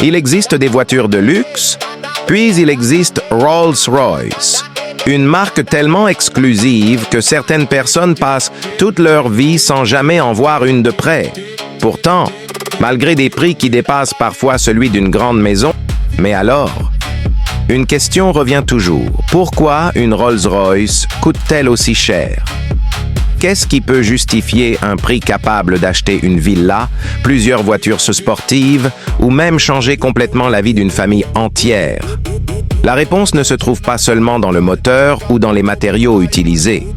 Il existe des voitures de luxe, puis il existe Rolls-Royce, une marque tellement exclusive que certaines personnes passent toute leur vie sans jamais en voir une de près. Pourtant, malgré des prix qui dépassent parfois celui d'une grande maison, mais alors, une question revient toujours. Pourquoi une Rolls-Royce coûte-t-elle aussi cher? Qu'est-ce qui peut justifier un prix capable d'acheter une villa, plusieurs voitures sportives ou même changer complètement la vie d'une famille entière? La réponse ne se trouve pas seulement dans le moteur ou dans les matériaux utilisés.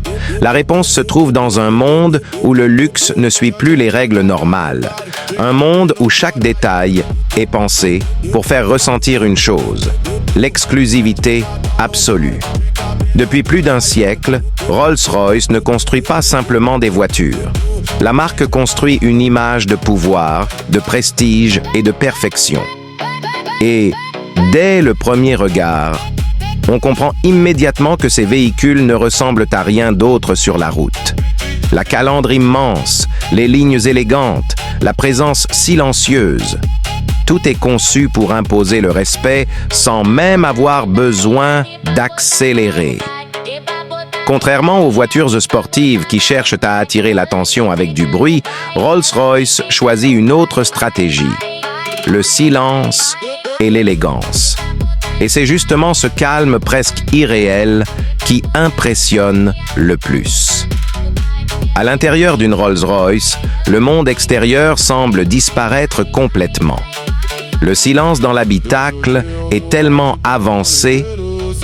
La réponse se trouve dans un monde où le luxe ne suit plus les règles normales. Un monde où chaque détail est pensé pour faire ressentir une chose, l'exclusivité absolue. Depuis plus d'un siècle, Rolls-Royce ne construit pas simplement des voitures. La marque construit une image de pouvoir, de prestige et de perfection. Et, dès le premier regard, on comprend immédiatement que ces véhicules ne ressemblent à rien d'autre sur la route. La calandre immense, les lignes élégantes, la présence silencieuse. Tout est conçu pour imposer le respect sans même avoir besoin d'accélérer. Contrairement aux voitures sportives qui cherchent à attirer l'attention avec du bruit, Rolls-Royce choisit une autre stratégie, le silence et l'élégance. Et c'est justement ce calme presque irréel qui impressionne le plus. À l'intérieur d'une Rolls-Royce, le monde extérieur semble disparaître complètement. Le silence dans l'habitacle est tellement avancé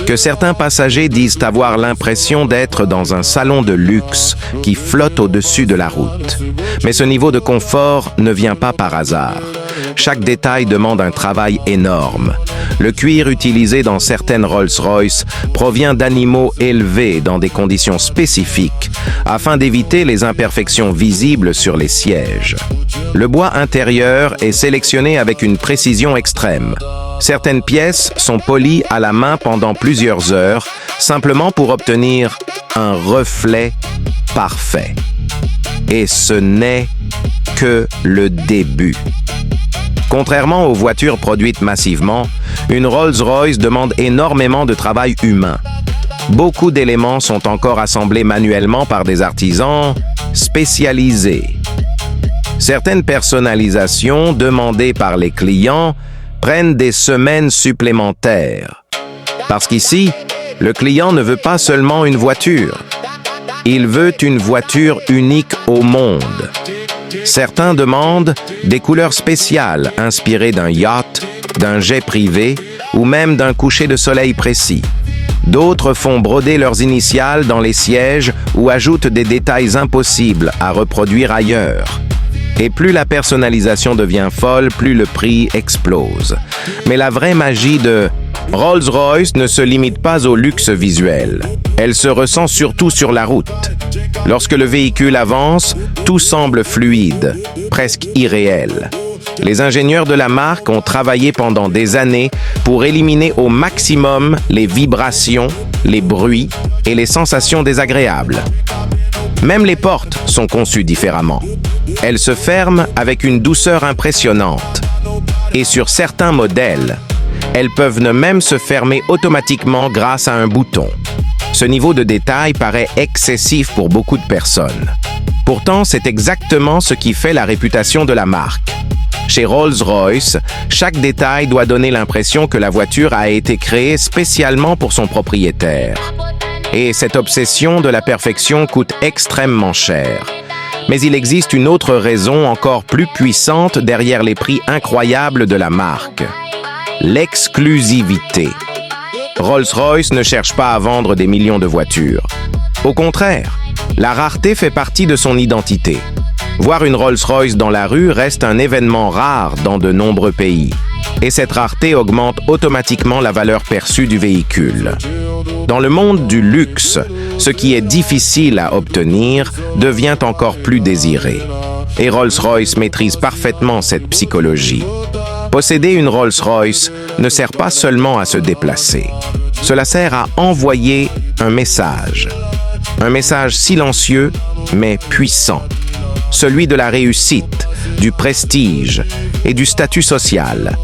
que certains passagers disent avoir l'impression d'être dans un salon de luxe qui flotte au-dessus de la route. Mais ce niveau de confort ne vient pas par hasard. Chaque détail demande un travail énorme. Le cuir utilisé dans certaines Rolls-Royce provient d'animaux élevés dans des conditions spécifiques afin d'éviter les imperfections visibles sur les sièges. Le bois intérieur est sélectionné avec une précision extrême. Certaines pièces sont polies à la main pendant plusieurs heures, simplement pour obtenir un reflet parfait. Et ce n'est que le début. Contrairement aux voitures produites massivement, une Rolls-Royce demande énormément de travail humain. Beaucoup d'éléments sont encore assemblés manuellement par des artisans spécialisés. Certaines personnalisations demandées par les clients prennent des semaines supplémentaires. Parce qu'ici, le client ne veut pas seulement une voiture. Il veut une voiture unique au monde. Certains demandent des couleurs spéciales inspirées d'un yacht, d'un jet privé ou même d'un coucher de soleil précis. D'autres font broder leurs initiales dans les sièges ou ajoutent des détails impossibles à reproduire ailleurs. Et plus la personnalisation devient folle, plus le prix explose. Mais la vraie magie de Rolls-Royce ne se limite pas au luxe visuel. Elle se ressent surtout sur la route. Lorsque le véhicule avance, tout semble fluide, presque irréel. Les ingénieurs de la marque ont travaillé pendant des années pour éliminer au maximum les vibrations, les bruits et les sensations désagréables. Même les portes sont conçues différemment. Elles se ferment avec une douceur impressionnante. Et sur certains modèles, elles peuvent même se fermer automatiquement grâce à un bouton. Ce niveau de détail paraît excessif pour beaucoup de personnes. Pourtant, c'est exactement ce qui fait la réputation de la marque. Chez Rolls-Royce, chaque détail doit donner l'impression que la voiture a été créée spécialement pour son propriétaire. Et cette obsession de la perfection coûte extrêmement cher. Mais il existe une autre raison encore plus puissante derrière les prix incroyables de la marque. L'exclusivité. Rolls-Royce ne cherche pas à vendre des millions de voitures. Au contraire, la rareté fait partie de son identité. Voir une Rolls-Royce dans la rue reste un événement rare dans de nombreux pays. Et cette rareté augmente automatiquement la valeur perçue du véhicule. Dans le monde du luxe, ce qui est difficile à obtenir devient encore plus désiré. Et Rolls-Royce maîtrise parfaitement cette psychologie. Posséder une Rolls-Royce ne sert pas seulement à se déplacer. Cela sert à envoyer un message. Un message silencieux, mais puissant. Celui de la réussite, du prestige et du statut social.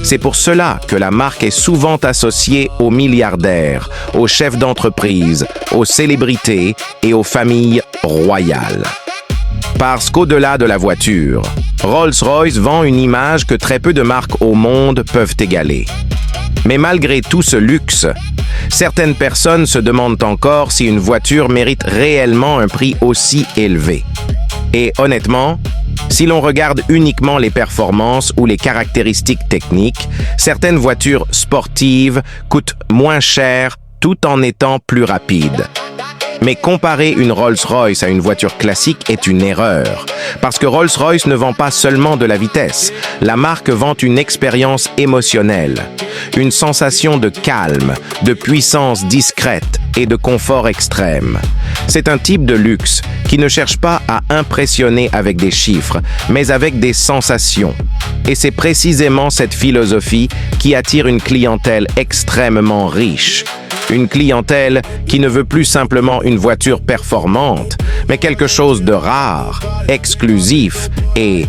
C'est pour cela que la marque est souvent associée aux milliardaires, aux chefs d'entreprise, aux célébrités et aux familles royales. Parce qu'au-delà de la voiture, Rolls-Royce vend une image que très peu de marques au monde peuvent égaler. Mais malgré tout ce luxe, certaines personnes se demandent encore si une voiture mérite réellement un prix aussi élevé. Et honnêtement, si l'on regarde uniquement les performances ou les caractéristiques techniques, certaines voitures sportives coûtent moins cher tout en étant plus rapides. Mais comparer une Rolls-Royce à une voiture classique est une erreur, parce que Rolls-Royce ne vend pas seulement de la vitesse, la marque vend une expérience émotionnelle, une sensation de calme, de puissance discrète et de confort extrême. C'est un type de luxe qui ne cherche pas à impressionner avec des chiffres, mais avec des sensations. Et c'est précisément cette philosophie qui attire une clientèle extrêmement riche. Une clientèle qui ne veut plus simplement une voiture performante, mais quelque chose de rare, exclusif et